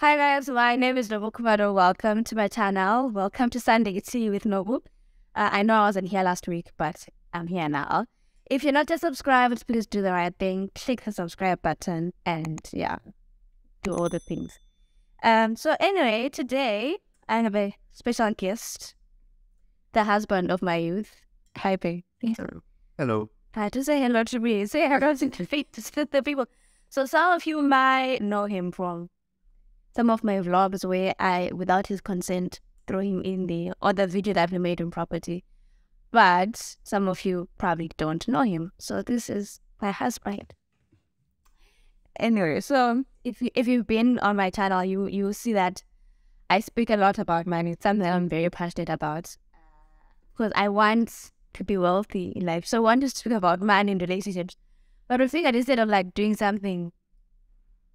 Hi guys, my name is Nobu Kumado. Welcome to my channel. Welcome to Sunday Tea with Nobu. I know I wasn't here last week, but I'm here now. If you're not yet subscribed, please do the right thing. Click the subscribe button and do all the things. So anyway, today I have a special guest, the husband of my youth. Hi, babe. Hello. Hi, to say hello to me. Say hello to the people. So some of you might know him from some of my vlogs where I, without his consent, throw him in the other video that we made on property. But some of you probably don't know him. So this is my husband. Anyway, so if you've been on my channel, you see that I speak a lot about money. It's something I'm very passionate about. Because I want to be wealthy in life. So I want to speak about money in relationships. But I think that instead of like doing something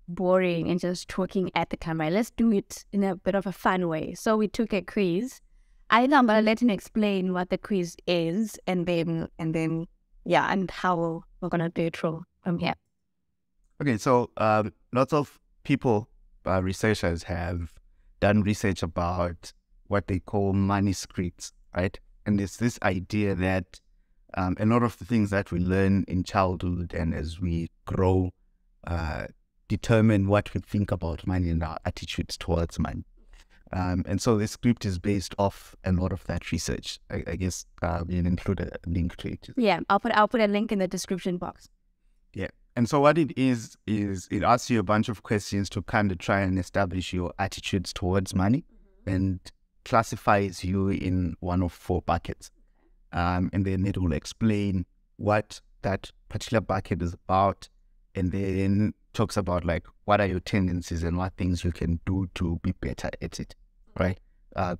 boring and just talking at the camera, let's do it in a bit of a fun way. So we took a quiz. I think I'm gonna let him explain what the quiz is and then and how we're gonna do it from here. Okay, so lots of people, researchers have done research about what they call money scripts, right? And it's this idea that a lot of the things that we learn in childhood and as we grow determine what we think about money and our attitudes towards money. And so this script is based off a lot of that research. I guess we'll include a link to it. Yeah, I'll put a link in the description box. Yeah. And so what it is it asks you a bunch of questions to kind of try and establish your attitudes towards money and classifies you in one of 4 buckets. And then it will explain what that particular bucket is about, and then talks about like what are your tendencies and what things you can do to be better at it, right?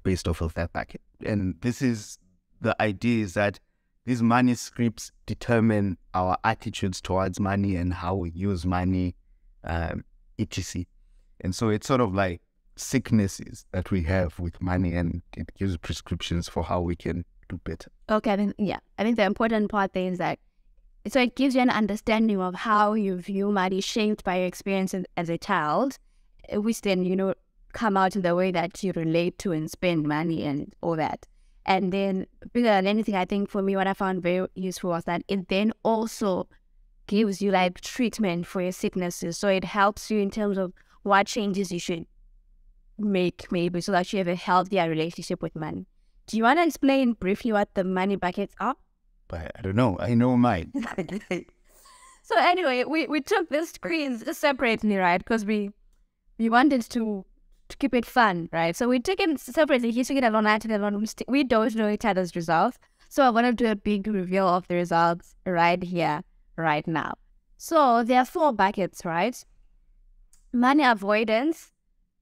Based off of that bucket. And this is the idea is that these money scripts determine our attitudes towards money and how we use money, etc. And so it's sort of like sicknesses that we have with money, and it gives prescriptions for how we can do better. Okay, I think the important part there is that so it gives you an understanding of how you view money shaped by your experiences as a child, which then, come out in the way that you relate to and spend money and all that. And then, bigger than anything, I think for me, what I found very useful was that it then also gives you like treatment for your sicknesses. So it helps you in terms of what changes you should make maybe so that you have a healthier relationship with money. Do you want to explain briefly what the money buckets are? But I don't know. I know mine. So anyway, we took this quiz separately, right? Because we wanted to keep it fun, right? So we took it separately. He took it alone, I took it alone. We don't know each other's results. So I want to do a big reveal of the results right here, right now. So there are 4 buckets, right? Money avoidance,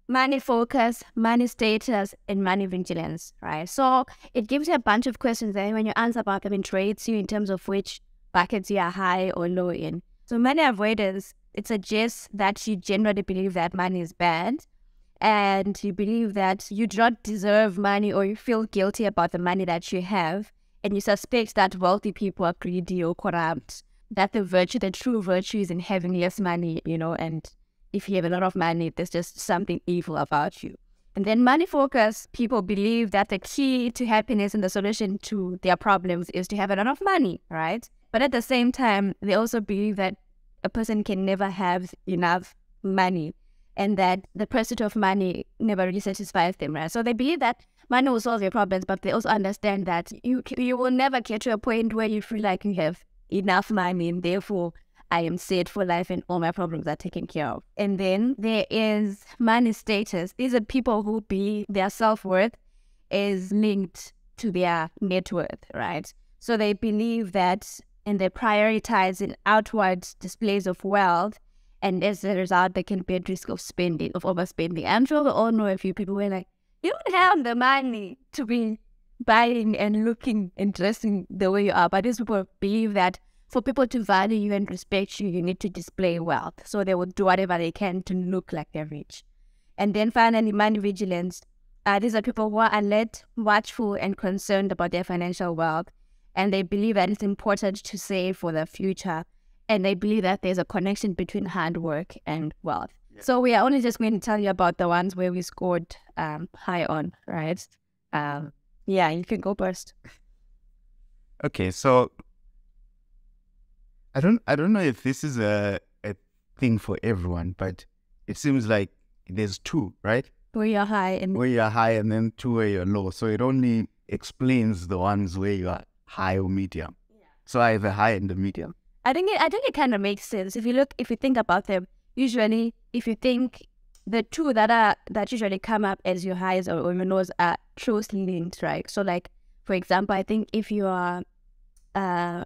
money focus, money status, and money vigilance, right? So it gives you a bunch of questions, and when you answer about them, it rates you in terms of which buckets you are high or low in. So money avoidance, it suggests that you generally believe that money is bad, and you believe that you do not deserve money, or you feel guilty about the money that you have, and you suspect that wealthy people are greedy or corrupt, that the true virtue is in having less money, and if you have a lot of money, there's just something evil about you. And then money focus, people believe that the key to happiness and the solution to their problems is to have a lot of money, right? But at the same time, they also believe that a person can never have enough money and that the pursuit of money never really satisfies them, right? So they believe that money will solve your problems, but they also understand that you will never get to a point where you feel like you have enough money and therefore I am set for life and all my problems are taken care of. And then there is money status. These are people who believe their self-worth is linked to their net worth, right? So they believe that and they prioritize in outward displays of wealth, and as a result, they can be at risk of overspending. I'm sure we all know a few people who are like, you don't have the money to be buying and looking and dressing the way you are. But these people believe that for people to value you and respect you, you need to display wealth. So they will do whatever they can to look like they're rich. And then finally, money vigilance. These are people who are alert, watchful, and concerned about their financial wealth. And they believe that it's important to save for the future. And they believe that there's a connection between hard work and wealth. So we are only just going to tell you about the ones where we scored high on, right? Yeah, you can go first. Okay, so I don't know if this is a thing for everyone, but it seems like there's two, right? Where you're high and Where you're high and then two where you're low. So it only explains the ones where you are high or medium. Yeah. So I have a high and a medium. I think it kind of makes sense. If you think about them, usually if you think the two that usually come up as your highs or your lows are closely linked, right? So like, for example, I think if you are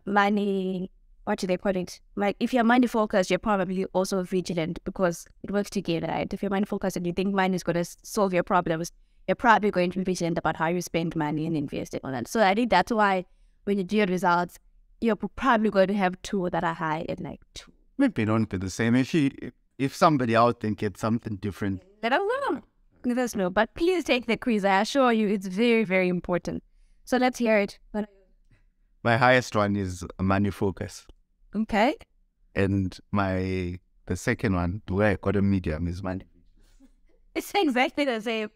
money, what do they call it? Like if you're money focused, you're probably also vigilant because it works together, right? If you're money focused and you think money is going to solve your problems, you're probably going to be vigilant about how you spend money and invest it on that. So I think that's why when you do your results, you're probably going to have two that are high and like two. Maybe don't be the same. If somebody out there gets something different, let us know. Let us know. But please take the quiz. I assure you, it's very, very important. So let's hear it. My highest one is money focus. Okay. And the second one, where I got a medium, is money. It's exactly the same.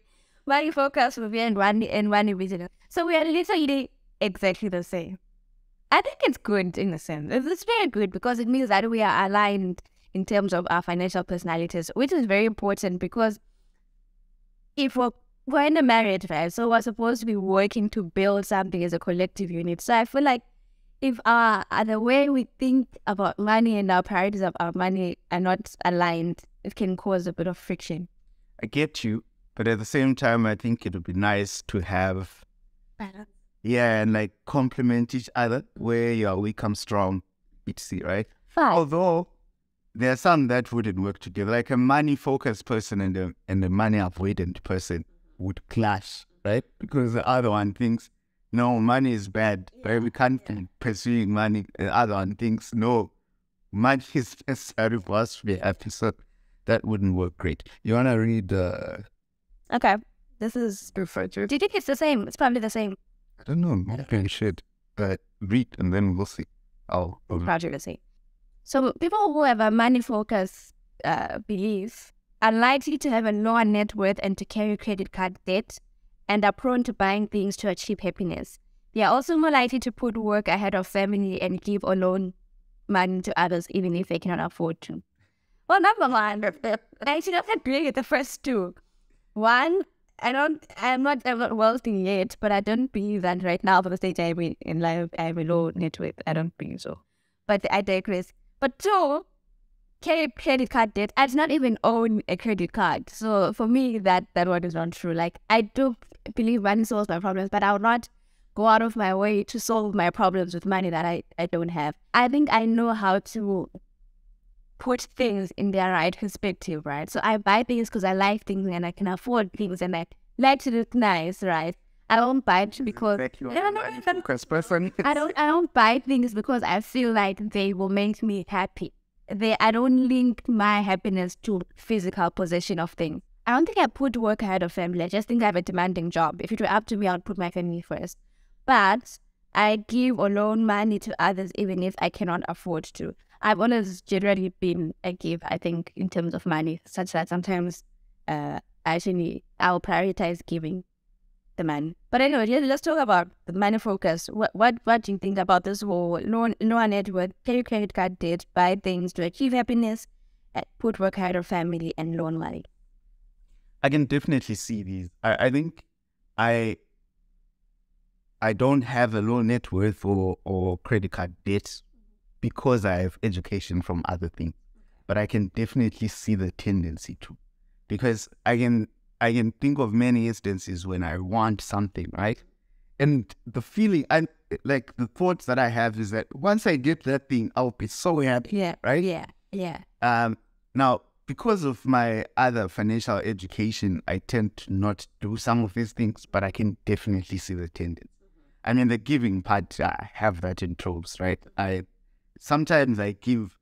Money focus will be and money vigilant. So we are literally exactly the same. I think it's good in a sense. It's very good because it means that we are aligned in terms of our financial personalities, which is very important because if we're in a marriage, right? So we're supposed to be working to build something as a collective unit. So I feel like if the way we think about money and our priorities of our money are not aligned, it can cause a bit of friction. I get you, but at the same time, I think it would be nice to have balance. Yeah, and like complement each other where you're weak, I'm strong, etc. Right? Fine. Although there are some that wouldn't work together, like a money-focused person and a money-avoidant person would clash, right? Because the other one thinks, no, money is bad, but we can't be pursuing money. The other one thinks, no, money is necessary for us to be happy. So that wouldn't work great. You want to read the... Okay, this is referred to. Do you think it's the same? It's probably the same. I don't know, maybe I should read and then we'll see. Probably the same. So people who have a money-focused belief are likely to have a lower net worth and to carry credit card debt and are prone to buying things to achieve happiness. They are also more likely to put work ahead of family and give or loan money to others even if they cannot afford to. Well, number one, I actually don't agree with the first two. One, I'm not wealthy yet, but I don't believe that right now for the stage I'm in life, I have a low net worth. I don't think so. But I digress. But two, carry credit card debt. I do not even own a credit card. So for me, that one is not true. Like, I do believe money solves my problems, but I will not go out of my way to solve my problems with money that I don't have. I think I know how to put things in their right perspective, right? So I buy things because I like things and I can afford things and I like to look nice, right? I don't buy it because I don't buy things because I feel like they will make me happy. I don't link my happiness to physical possession of things. I don't think I put work ahead of family. I just think I have a demanding job. If it were up to me, I would put my family first. But I give or loan money to others even if I cannot afford to. I've always generally been a giver, I think, in terms of money, such that sometimes actually I'll prioritize giving the money. But anyway, let's talk about the money focus. What do you think about this whole lower net worth, carry credit card debt, buy things to achieve happiness, put work ahead of family, and loan money? I can definitely see these. I think I don't have a low net worth or credit card debt because I have education from other things. But I can definitely see the tendency to. Because I can think of many instances when I want something, right? And the feeling, like the thoughts that I have is that once I get that thing, I'll be so happy, right? Yeah. Now, because of my other financial education, I tend to not do some of these things, but I can definitely see the tendency. I mean, the giving part, I have that in droves, right? Sometimes I give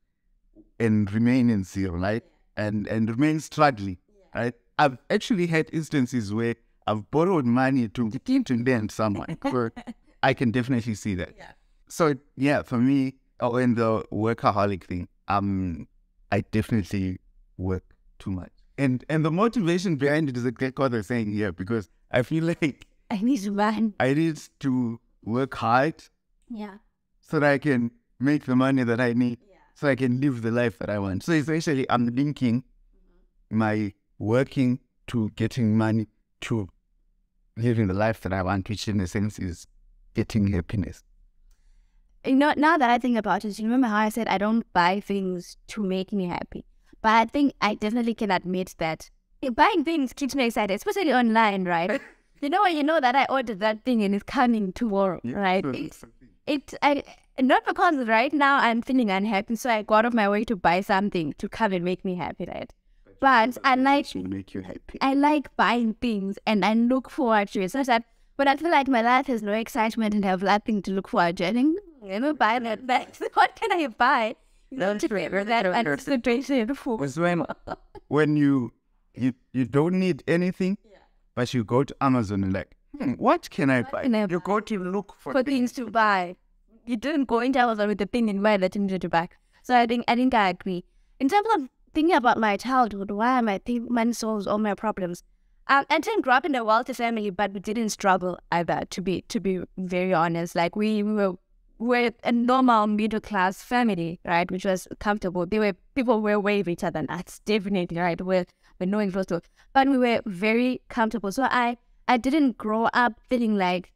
and remain in zero, right? And remain struggling, right? I've actually had instances where I've borrowed money to lend someone. I can definitely see that. Yeah. So, yeah, for me, in the workaholic thing, I definitely work too much. And the motivation behind it is exactly what they're saying here, because I feel like I need to learn. I need to work hard Yeah. so that I can make the money that I need, so I can live the life that I want. So essentially, I'm linking my working to getting money to living the life that I want, which in a sense is getting happiness. You know, now that I think about it, you remember how I said I don't buy things to make me happy? But I think I definitely can admit that buying things keeps me excited, especially online, right? You know when you know that I ordered that thing and it's coming tomorrow, right? Not because right now I'm feeling unhappy, so I go out of my way to buy something to come and make me happy, right? But I like make you happy. I like buying things and I look forward to it. So that when I feel like my life has no excitement and have nothing to look forward to, I think, buy that bag. What can I buy? When you don't need anything, but you go to Amazon and like, what can I buy? You go to look for things to buy. You didn't go into Amazon with the thing in mind that you needed to buy. So I think I agree. In terms of thinking about my childhood, why am I think money solves all my problems? I didn't grow up in a wealthy family, but we didn't struggle either. To be very honest, like we're a normal middle class family, right? Which was comfortable. People were way richer than us, definitely, right? We're knowing close to, but we were very comfortable. So I didn't grow up feeling like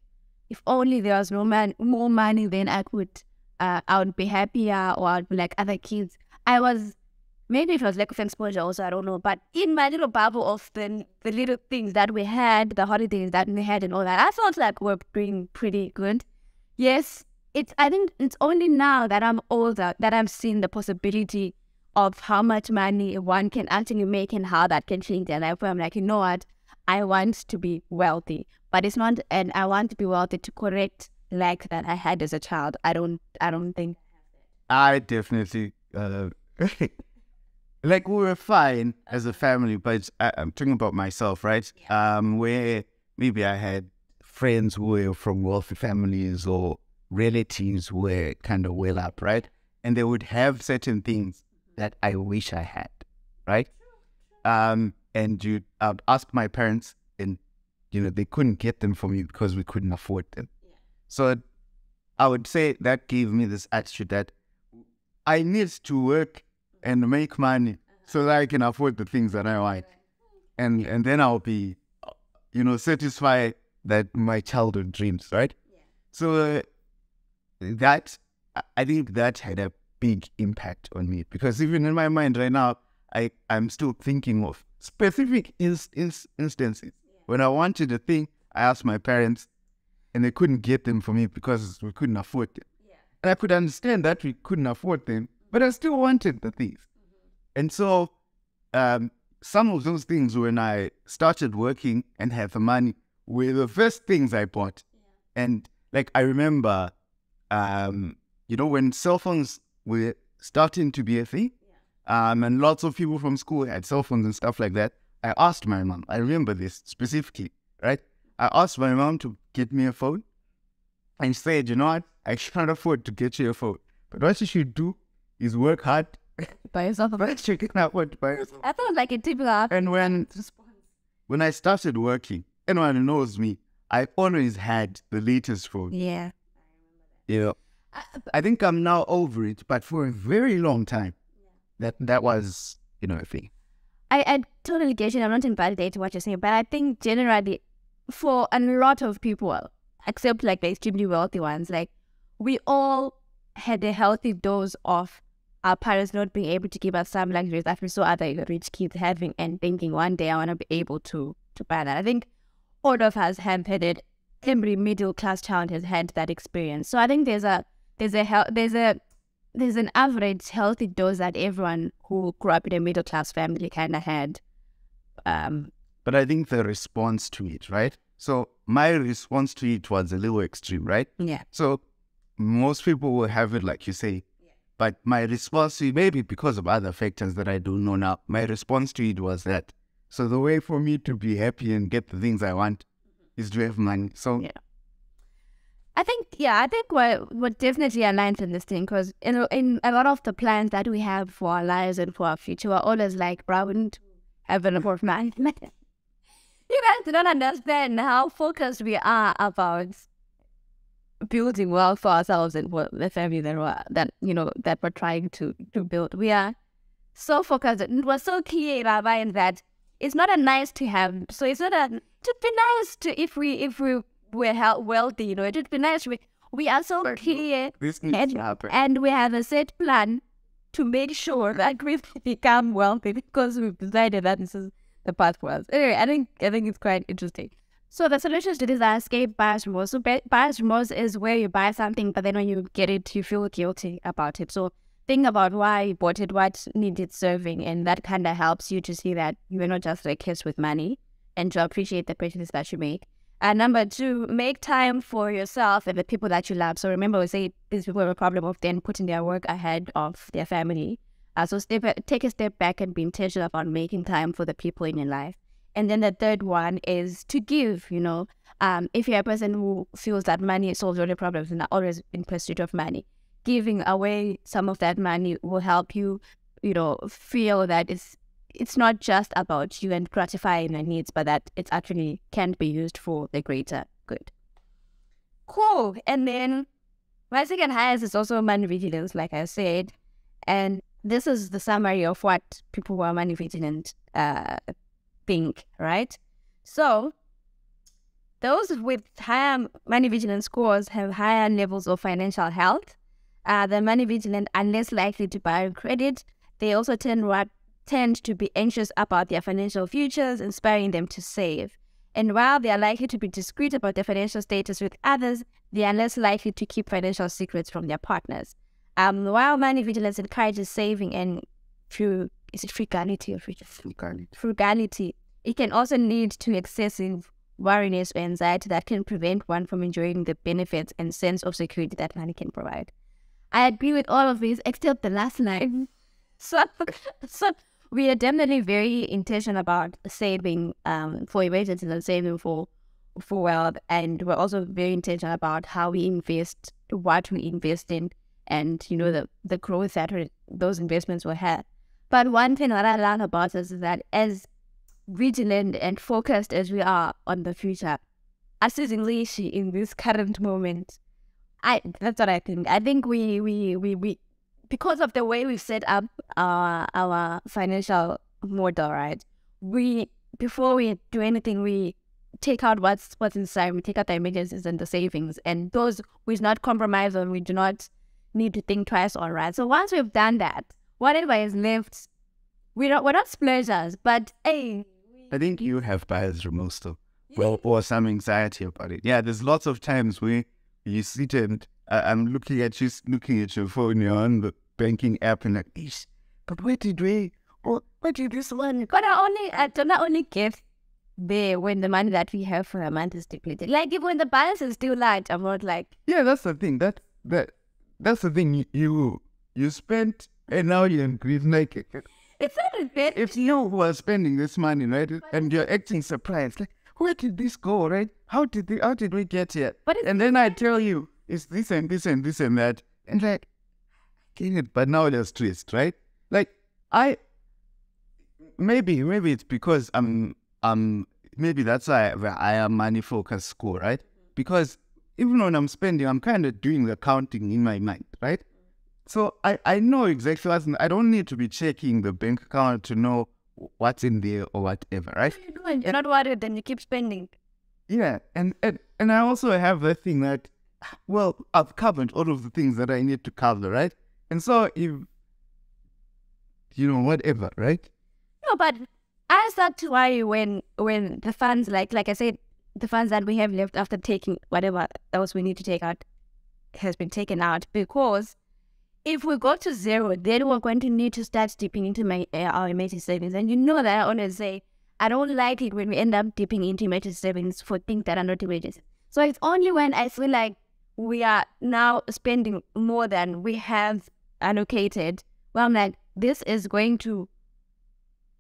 if only there was more money, then I would be happier, or I'd be like other kids. Maybe it was lack of exposure also, I don't know. But in my little bubble of the little things that we had, the holidays that we had and all that, I felt like we're doing pretty good. Yes, I think it's only now that I'm older that I'm seeing the possibility of how much money one can actually make and how that can change their life. Where I'm like, you know what? I want to be wealthy. But it's not, and I want to be wealthy to correct lack that I had as a child. I don't think. I definitely... like we were fine as a family, but I'm talking about myself, right? Yeah. Where maybe I had friends who were from wealthy families or relatives who were kind of well up, right? And they would have certain things that I wish I had, right? And I'd ask my parents, and they couldn't get them for me because we couldn't afford them. Yeah. So I would say that gave me this attitude that I need to work and make money so that I can afford the things that I want. And then I'll be, satisfied that my childhood dreams, right? Yeah. So I think that had a big impact on me, because even in my mind right now, I'm still thinking of specific instances. Yeah. When I wanted a thing, I asked my parents and they couldn't get them for me because we couldn't afford them. Yeah. And I could understand that we couldn't afford them, but I still wanted the things. Mm-hmm. And so some of those things, when I started working and had the money, were the first things I bought. Yeah. And like I remember, when cell phones were starting to be a thing, and lots of people from school had cell phones and stuff like that, I asked my mom, I remember this specifically, right? I asked my mom to get me a phone and said, you know what, I can't afford to get you a phone, but what you should do is work hard. Buy yourself a phone. You can afford to buy yourself. I thought like a typical app. And when I started working, anyone who knows me, I always had the latest phone. Yeah. I think I'm now over it, but for a very long time, that was, a thing. I totally get you. I'm not invalidating what you're saying, but I think generally for a lot of people, except like the extremely wealthy ones, like we all had a healthy dose of our parents not being able to give us some luxuries that we saw other rich kids having and thinking one day I want to be able to buy that. I think all of us have had it. Every middle class child has had that experience. So I think there's an average healthy dose that everyone who grew up in a middle class family kind of had. But I think the response to it, right? So my response to it was a little extreme, right? Yeah. So most people will have it like you say, but my response to it, maybe because of other factors that I don't know now, my response to it was that, so the way for me to be happy and get the things I want is to have money. So yeah. I think what definitely aligns in this thing, because in a lot of the plans that we have for our lives and for our future, we're always like, bro, we need to have a lot of money. You guys don't understand how focused we are about building wealth for ourselves and for the family that we're trying to build. We are so focused. It was so clear in our mind that it's not a nice to have. So it's not a to be nice to if we were wealthy. It would be nice. We are so clear and we have a set plan to make sure that we become wealthy because we've decided that this is the path for us. Anyway, I think it's quite interesting. So the solutions to this are escape buyer's remorse. So buyer's remorse is where you buy something, but then when you get it, you feel guilty about it. So think about why you bought it, what needed serving, and that kind of helps you to see that you're not just like kids with money and to appreciate the purchases that you make. And number 2, make time for yourself and the people that you love. So remember, we say these people have a problem of then putting their work ahead of their family. So take a step back and be intentional about making time for the people in your life. And then the third one is to give, if you're a person who feels that money solves all your problems and are always in pursuit of money, giving away some of that money will help you, feel that it's not just about you and gratifying your needs, but that it actually can be used for the greater good. Cool. And then my second highest is also money vigilance, like I said. And this is the summary of what people who are money vigilant think, right? So those with higher money vigilance scores have higher levels of financial health. The money vigilant are less likely to borrow credit. They also tend to be anxious about their financial futures, inspiring them to save. And while they are likely to be discreet about their financial status with others, they are less likely to keep financial secrets from their partners. While money vigilance encourages saving and frugality, it can also lead to excessive worriness or anxiety that can prevent one from enjoying the benefits and sense of security that money can provide. I agree with all of these except the last line. So we are definitely very intentional about saving for emergencies and saving for wealth, and we're also very intentional about how we invest, what we invest in, and the growth that those investments will have. But one thing that I learned about us is that as vigilant and focused as we are on the future, assistingly in this current moment, that's what I think. I think we because of the way we've set up our financial model, right? Before we do anything, we take out what's inside. We take out the emergencies and the savings, and those we do not compromise on. We do not need to think twice on, right? So once we've done that, whatever is left, we're not splurgers, but hey. I think you have buyer's remorse though. Well, or some anxiety about it. Yeah, there's lots of times where you sit and I'm looking at your phone, you're on the banking app and like, Ish, but where did this one? But I do not only get there when the money that we have for a month is depleted. Like if when the balance is still large, I'm not like. Yeah, that's the thing. That's the thing. You spent and now you're increasing like. It's not a bit. If you were spending this money, right, and you're acting surprised, like, where did this go, right? How did we get here? And then I tell you, it's this and this and this and that, and like, get it, but now they're stressed, right? Like, maybe it's because maybe that's why I am money focused school, right? Because even when I'm spending, I'm kind of doing the counting in my mind, right? So I know exactly what's I don't need to be checking the bank account to know what's in there or whatever, right? You're not worried, then you keep spending. Yeah, and I also have the thing that, well, I've covered all of the things that I need to cover, right? And so if, whatever, right? No, but I start to worry when the funds, like I said, the funds that we have left after taking whatever else we need to take out has been taken out, because if we go to zero, then we're going to need to start dipping into our emergency savings. And you know that I always say, I don't like it when we end up dipping into emergency savings for things that are not emergency. So it's only when I feel like we are now spending more than we have allocated, well, I'm like, this is going to,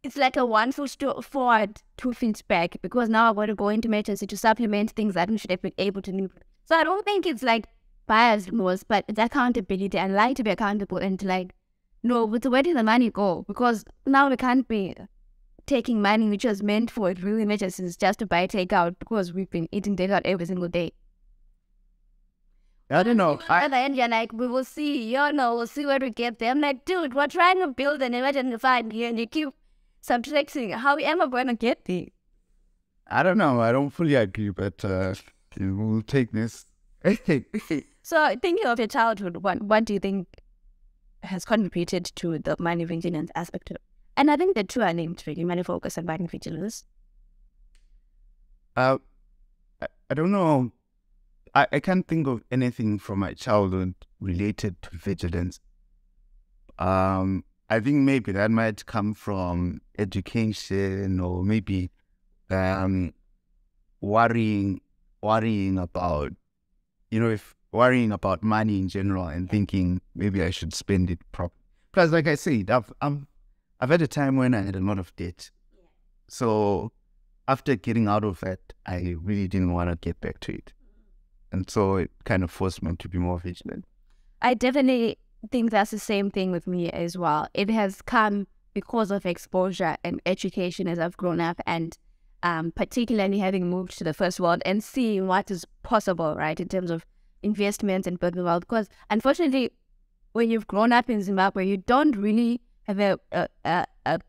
it's like a 1 foot forward, 2 feet back, because now I'm going to go into emergency to supplement things that we should have been able to do. So I don't think it's like buyer's remorse, but it's accountability. I like to be accountable and to like, no, but where did the money go? Because now we can't be taking money which was meant for real emergencies just to buy takeout because we've been eating takeout every single day. I don't know. And then you're like, we will see, we'll see where we get there. I'm like, dude, we're trying to build an emergency fund here and you keep subtracting. How am I going to get there? I don't know. I don't fully agree, but we'll take this. So thinking of your childhood, what do you think has contributed to the money vigilance aspect of it? And I think the two are linked, really, money focus and money vigilance. I don't know. I can't think of anything from my childhood related to vigilance. I think maybe that might come from education or maybe worrying about, worrying about money in general and thinking maybe I should spend it properly. Plus, like I said, I've had a time when I had a lot of debt. So after getting out of that, I really didn't want to get back to it. And so it kind of forced me to be more vigilant. I definitely think that's the same thing with me as well. It has come because of exposure and education as I've grown up, and particularly having moved to the first world and seeing what is possible, right, in terms of investments and building wealth. Because unfortunately, when you've grown up in Zimbabwe, you don't really have a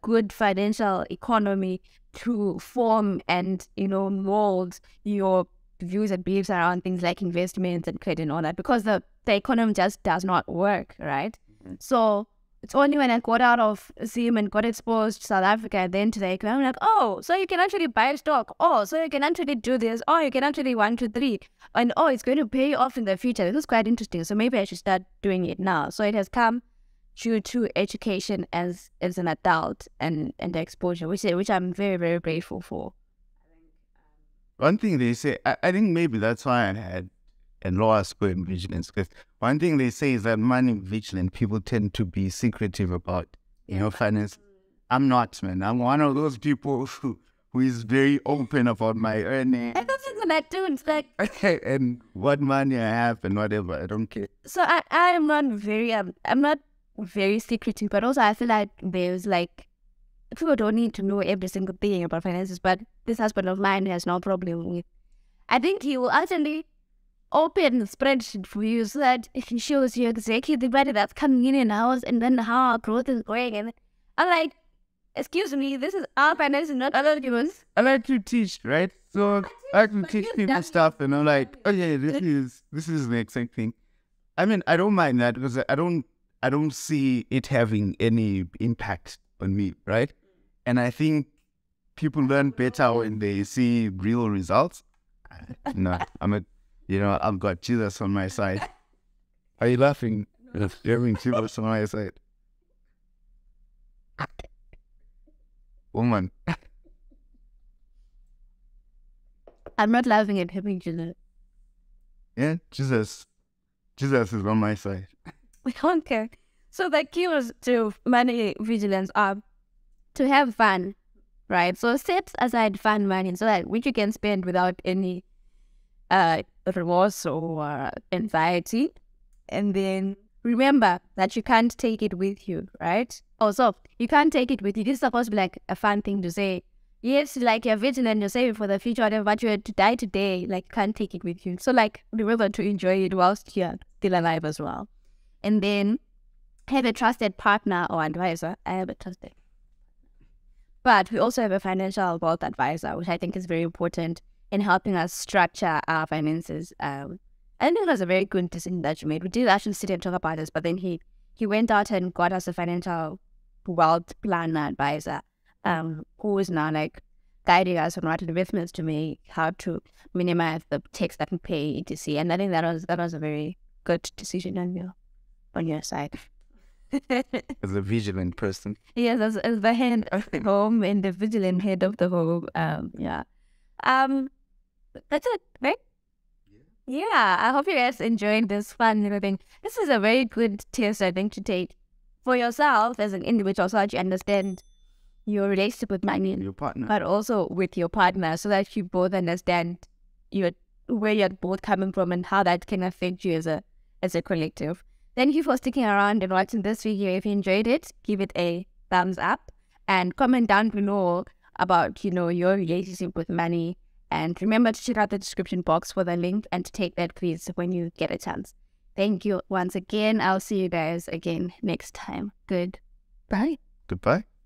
good financial economy to form and, mold your views and beliefs around things like investments and credit and all that, because the economy just does not work, right? Mm-hmm. So it's only when I got out of Zim and got exposed to South Africa and then to the economy, I'm like, oh, so you can actually buy stock. Oh, so you can actually do this. Oh, you can actually 1, 2, 3. And oh, it's going to pay off in the future. This is quite interesting. So maybe I should start doing it now. So it has come due to education as an adult and the exposure, which I'm very, very grateful for. One thing they say, I think maybe that's why I had a lower score in vigilance, because one thing they say is that money vigilant people tend to be secretive about, finance. I'm not, man. I'm one of those people who is very open about my earnings. I don't think that too. It's like and what money I have and whatever. I don't care. So I'm not very secretive, but also I feel like there's people don't need to know every single thing about finances, but this husband of mine has no problem with. I think he will actually open the spreadsheet for you so that he shows you exactly the money that's coming in and out, and then how our growth is going. And I'm like, excuse me, this is our finances, not other people's. I like to teach, right? So I like to teach people stuff, and I'm like, okay, this is the exact thing. I mean, I don't mind that because I don't see it having any impact on me, right? And I think people learn better when they see real results. No, I've got Jesus on my side. Are you laughing? Having Jesus on my side. Woman. I'm not laughing at having Jesus. Yeah, Jesus is on my side. We don't care. So the keys to money vigilance are to have fun, right? So set aside fun money so that which you can spend without any remorse or anxiety. And then remember that you can't take it with you, right? Also, you can't take it with you. This is supposed to be like a fun thing to say. Yes, like you're vigilant, you're saving for the future, whatever, but you're to die today, you can't take it with you. So remember to enjoy it whilst you're still alive as well. And then have a trusted partner or advisor. I have a trusted. But we also have a financial wealth advisor, which I think is very important in helping us structure our finances. I think it was a very good decision that you made. We did actually sit and talk about this, but then he went out and got us a financial wealth planner advisor, who is now guiding us on what investments to make, how to minimize the tax that we pay, etc. And I think that was a very good decision on your side. As a vigilant person. Yes, as the head of the home and the vigilant head of the home. Yeah. That's it, right? Yeah, I hope you guys enjoyed this fun little thing. This is a very good test, I think, to take for yourself as an individual so that you understand your relationship with money and your partner, but also with your partner, so that you both understand where you're both coming from and how that can affect you as a collective. Thank you for sticking around and watching this video. If you enjoyed it, give it a thumbs up. and comment down below about, you know, your relationship with money. And remember to check out the description box for the link and to take that quiz when you get a chance. Thank you once again. I'll see you guys again next time. Goodbye. Goodbye.